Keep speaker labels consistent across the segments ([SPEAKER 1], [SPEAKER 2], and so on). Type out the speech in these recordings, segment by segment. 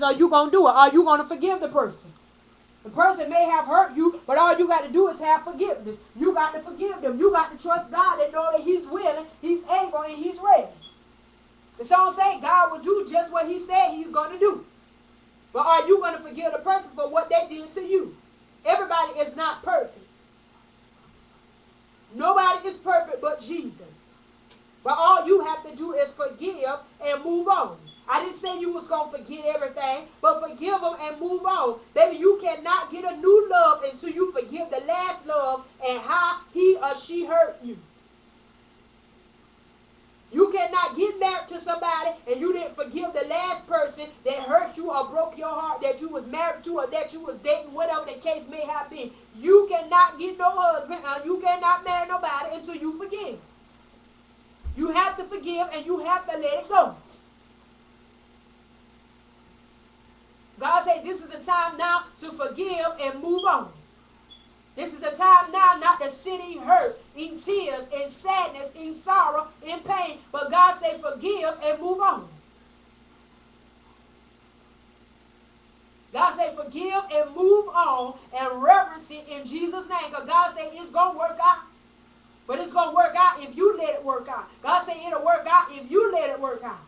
[SPEAKER 1] are you going to do it? Are you going to forgive the person? The person may have hurt you, but all you got to do is have forgiveness. You got to forgive them. You got to trust God and know that he's willing, he's able, and he's ready. The song says God will do just what he said he's going to do. But are you going to forgive the person for what they did to you? Everybody is not perfect. Nobody is perfect but Jesus. But all you have to do is forgive and move on. I didn't say you was going to forget everything, but forgive them and move on. Baby, you cannot get a new love until you forgive the last love and how he or she hurt you. You cannot get married to somebody and you didn't forgive the last person that hurt you or broke your heart, that you was married to or that you was dating, whatever the case may have been. You cannot get no husband and you cannot marry nobody until you forgive. You have to forgive and you have to let it go. God said this is the time now to forgive and move on. This is the time now not to sit in hurt, in tears, in sadness, in sorrow, in pain. But God said forgive and move on. God said forgive and move on and reverence it in Jesus' name. Because God said it's going to work out. But it's going to work out if you let it work out. God said it'll work out if you let it work out.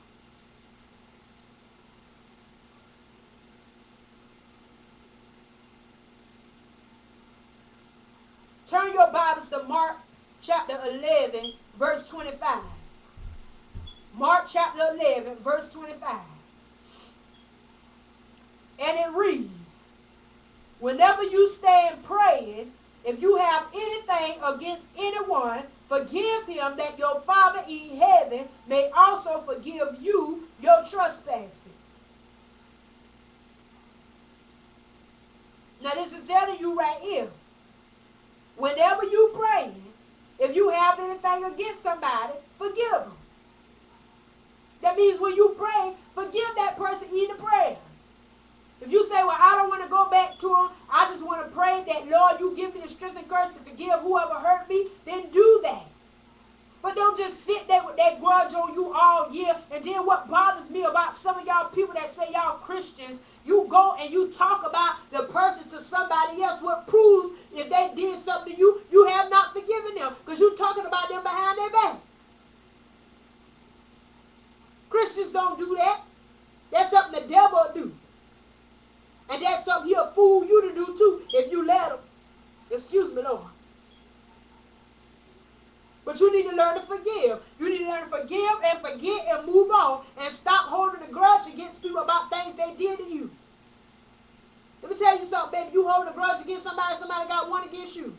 [SPEAKER 1] Turn your Bibles to Mark chapter 11, verse 25. Mark chapter 11, verse 25. And it reads, whenever you stand praying, if you have anything against anyone, forgive him, that your Father in heaven may also forgive you your trespasses. Now this is telling you right here, whenever you pray, if you have anything against somebody, forgive them. That means when you pray, forgive that person in the prayers. If you say, well, I don't want to go back to him, I just want to pray that, Lord, you give me the strength and courage to forgive whoever hurt me, then do that. But don't just sit there with that grudge on you all year. And then what bothers me about some of y'all people that say y'all Christians, you go and you talk about the person to somebody else. What proves if they did something to you, you have not forgiven them. Because you're talking about them behind their back. Christians don't do that. That's something the devil will do. And that's something he'll fool you to do too if you let him. Excuse me, Lord. But you need to learn to forgive. You need to learn to forgive and forget and move on and stop holding a grudge against people about things they did to you. Let me tell you something, baby. You hold a grudge against somebody, somebody got one against you.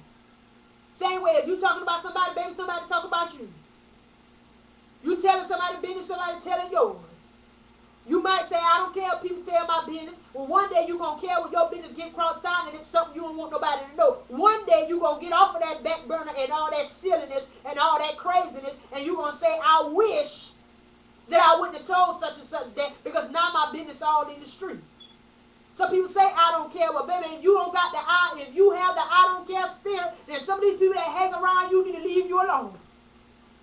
[SPEAKER 1] Same way, if you talking about somebody, baby, somebody talk about you. You telling somebody business, somebody telling yours. You might say, I don't care if people tell my business. Well, one day you're going to care when your business get crossed town and it's something you don't want nobody to know. One day you're going to get off of that back burner and all that silliness and all that craziness, and you're going to say, I wish that I wouldn't have told such and such that, because now my business all in the street. Some people say, I don't care. Well, baby, if you don't got the I, if you have the I don't care spirit, then some of these people that hang around you need to leave you alone.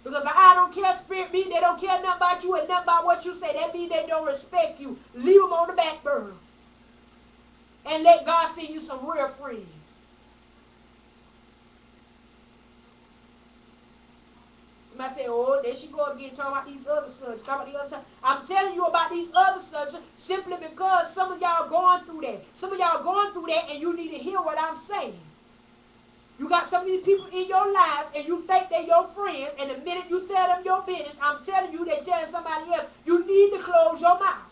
[SPEAKER 1] Because the I don't care spirit means they don't care nothing about you and nothing about what you say. That means they don't respect you. Leave them on the back burner. And let God send you some real friends. Somebody say, oh, there she go again talking about these other subjects. Talking about the other subjects. I'm telling you about these other subjects simply because some of y'all going through that. Some of y'all going through that and you need to hear what I'm saying. You got some of these people in your lives and you think they're your friends, and the minute you tell them your business, I'm telling you they're telling somebody else. You need to close your mouth.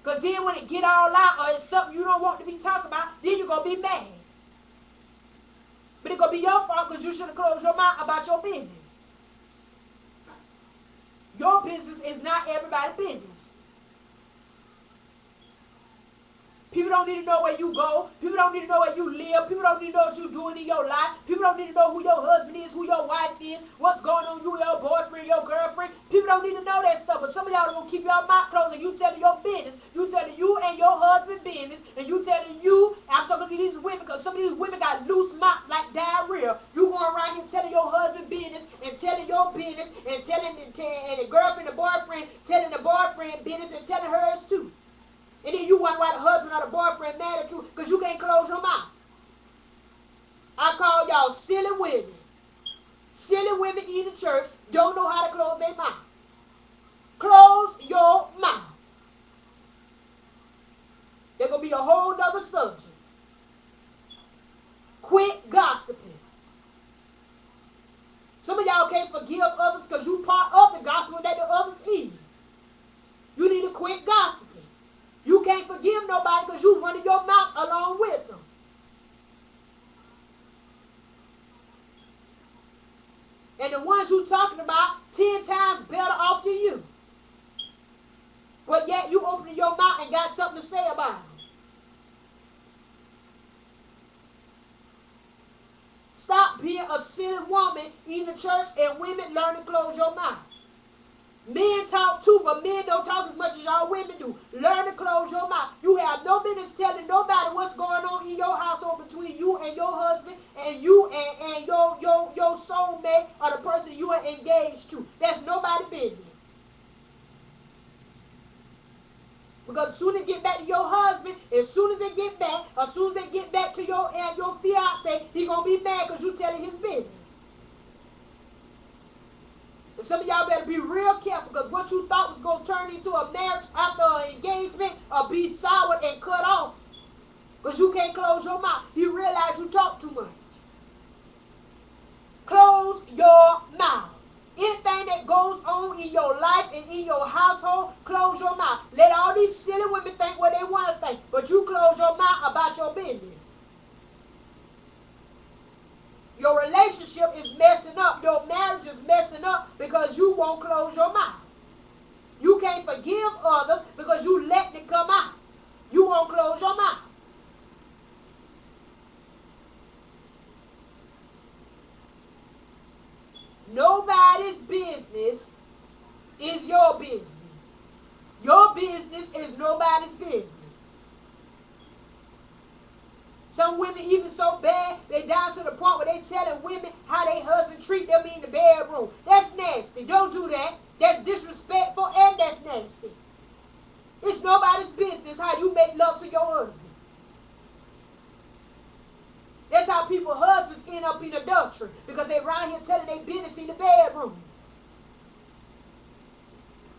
[SPEAKER 1] Because then when it get all out or it's something you don't want to be talking about, then you're going to be mad. But it's going to be your fault because you should have closed your mouth about your business. Your business is not everybody's business. People don't need to know where you go. People don't need to know where you live. People don't need to know what you're doing in your life. People don't need to know who your husband is, who your wife is, what's going on with you, your boyfriend, your girlfriend. People don't need to know that stuff. But some of y'all don't keep your mouth closed and you telling your business. You telling you and your husband business. And you telling you, I'm talking to these women because some of these women got loose mouths like diarrhea. You going around here telling your husband business and telling your business and telling and the girlfriend, the boyfriend, telling the boyfriend business and telling hers too. because you can't close your mouth. I call y'all silly women. Silly women in the church don't know how to close their mouth. Close your mouth. There's going to be a whole nother subject. Quit gossiping. Some of y'all can't forgive others because you part of the gospel that the others eat. You need to quit gossiping. You can't forgive nobody because you running your mouth along with them. And the ones you talking about 10 times better off than you. But yet you opening your mouth and got something to say about them. Stop being a silly woman in the church, and women learn to close your mouth. Men talk too, but men don't talk as much as y'all women do. Learn to close your mouth. You have no business telling nobody what's going on in your household between you and your husband and you and your soulmate or the person you are engaged to. That's nobody's business. Because as soon as they get back to your husband, as soon as they get back to your fiance, he gonna be mad because you telling his business. And some of y'all better be real careful, because what you thought was gonna turn into a marriage after an engagement or be soured and cut off. Because you can't close your mouth. You realize you talk too much. Close your mouth. Anything that goes on in your life and in your household, close your mouth. Let all these silly women think what they want to think, but you close your mouth about your business. Your relationship is messing up. Your marriage is messing up because you won't close your mouth. You can't forgive others because you letting it come out. You won't close your mouth. Nobody's business is your business. Your business is nobody's business. Some women even so bad, they down to the point where they telling women how their husband treat them in the bedroom. That's nasty. Don't do that. That's disrespectful and that's nasty. It's nobody's business how you make love to your husband. That's how people's husbands end up in adultery, because they around here telling their business in the bedroom.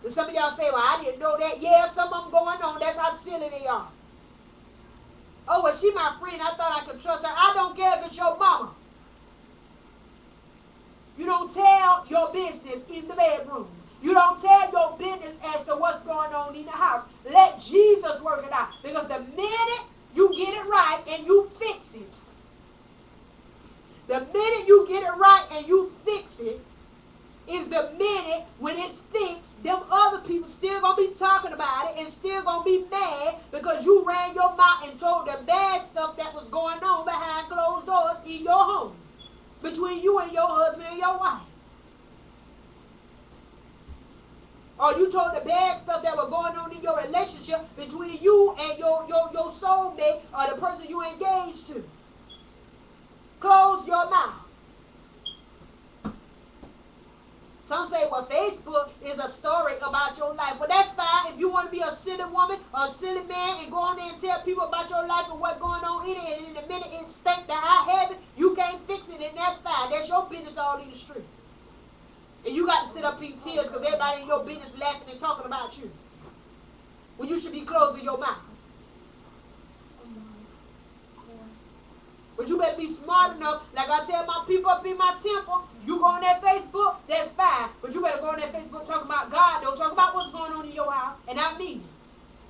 [SPEAKER 1] And some of y'all say, well, I didn't know that. Yeah, some of them going on. That's how silly they are. Oh, well, she my friend. I thought I could trust her. I don't care if it's your mama. You don't tell your business in the bedroom. You don't tell your business as to what's going on in the house. Let Jesus work it out. Because the minute you get it right and you fix it, the minute you get it right and you fix it, is the minute when it's fixed, them other people still going to be talking about it and still going to be mad because you ran your mouth and told the bad stuff that was going on behind closed doors in your home, between you and your husband and your wife. Or you told the bad stuff that was going on in your relationship between you and your soulmate or the person you engaged to. Close your mouth. Some say, well, Facebook is a story about your life. Well, that's fine. If you want to be a silly woman or a silly man and go on there and tell people about your life and what's going on in it, and in the minute it stinks that I have it, you can't fix it, and that's fine. That's your business all in the street. And you got to sit up in tears because everybody in your business laughing and talking about you, when you should be closing your mouth. But you better be smart enough, like I tell my people up in my temple, you go on that Facebook, that's fine. But you better go on that Facebook talking about God. Don't talk about what's going on in your house, and not me.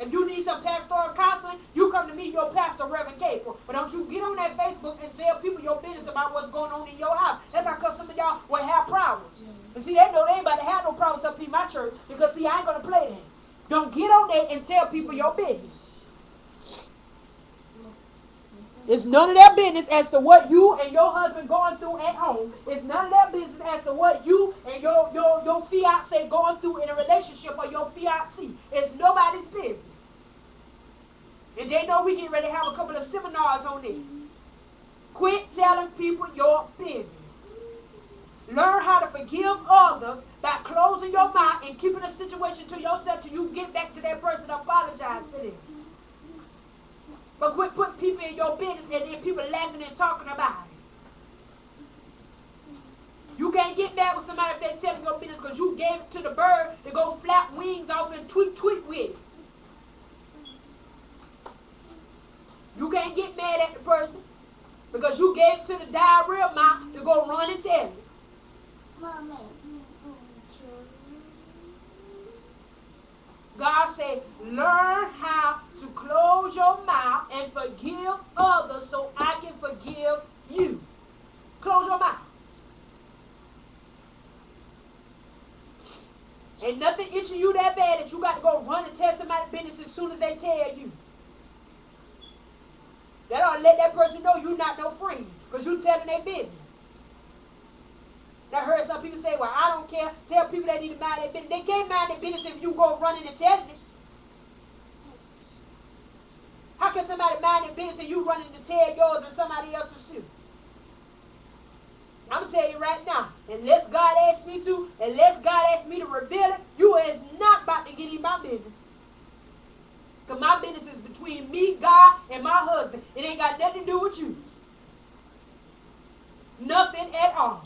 [SPEAKER 1] If you need some pastoral counseling, you come to meet your pastor, Reverend Capel. But don't you get on that Facebook and tell people your business about what's going on in your house. That's how come some of y'all will have problems. And see, they know they ain't about to have no problems up in my church, because see, I ain't going to play that. Don't get on there and tell people your business. It's none of their business as to what you and your husband going through at home. It's none of their business as to what you and your fiance going through in a relationship, or your fiancé. It's nobody's business. And they know we get ready to have a couple of seminars on this. Quit telling people your business. Learn how to forgive others by closing your mouth and keeping a situation to yourself till you get back to that person and apologize to them. But quit putting people in your business and then people laughing and talking about it. You can't get mad with somebody if they're telling your business because you gave it to the bird to go flap wings off and tweet with it. You can't get mad at the person because you gave it to the diarrhea mouth to go run and tell it. God said, learn how to close your mouth and forgive others so I can forgive you. Close your mouth. Ain't nothing itching you that bad that you got to go run and tell somebody's business as soon as they tell you. That ought to let that person know you're not no friend because you telling their business. I heard some people say, well, I don't care. Tell people they need to mind their business. They can't mind their business if you go running and telling it. How can somebody mind their business and you running to tell yours and somebody else's too? I'm going to tell you right now, unless God asks me to, unless God asks me to reveal it, you is not about to get in my business. Because my business is between me, God, and my husband. It ain't got nothing to do with you. Nothing at all.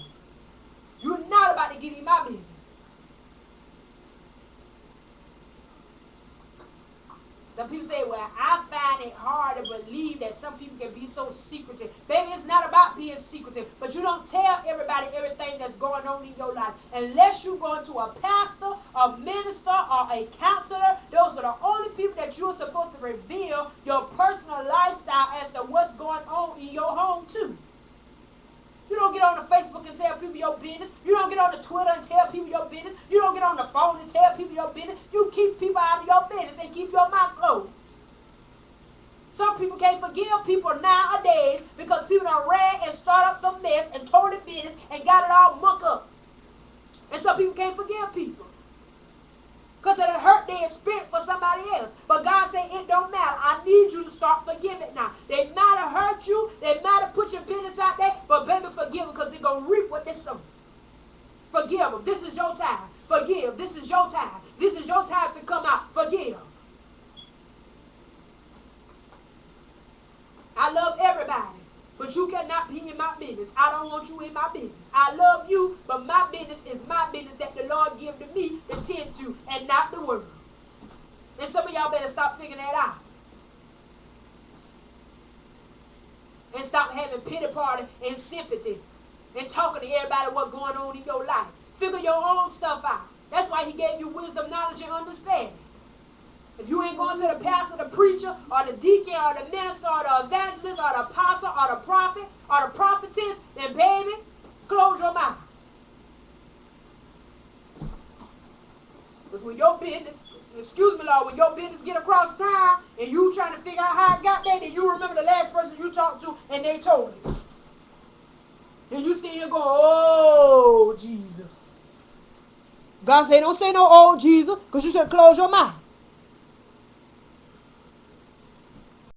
[SPEAKER 1] You're not about to get in my business. Some people say, well, I find it hard to believe that some people can be so secretive. Baby, it's not about being secretive, but you don't tell everybody everything that's going on in your life. Unless you're going to a pastor, a minister, or a counselor, those are the only people that you're supposed to reveal your personal lifestyle as to what's going on in your home too. You don't get on the Facebook and tell people your business. You don't get on the Twitter and tell people your business. You don't get on the phone and tell people your business. You keep people out of your business and keep your mouth closed. Some people can't forgive people nowadays because people done ran and started up some mess and told their business and got it all mucked up. And some people can't forgive people because it'll hurt their spirit for somebody else. But God said it don't matter. I need you to start forgiving now. They might have hurt you. They might have put your business out there. But baby, forgive them because they're going to reap what they sow. Forgive them. This is your time. Forgive. This is your time. This is your time to come out. Forgive. I love everybody. But you cannot be in my business. I don't want you in my business. I love you, but my business is my business that the Lord gave to me to tend to and not the world. And some of y'all better stop figuring that out. And stop having pity party and sympathy and talking to everybody what's going on in your life. Figure your own stuff out. That's why he gave you wisdom, knowledge, and understanding. If you ain't going to the pastor, the preacher, or the deacon, or the minister, or the evangelist, or the apostle, or the prophet, or the prophetess, then baby, close your mouth. Because when your business, excuse me, Lord, when your business get across town, and you trying to figure out how it got there, then you remember the last person you talked to, and they told you. And you see here going, oh, Jesus. God said, don't say no, oh, Jesus, because you should close your mouth.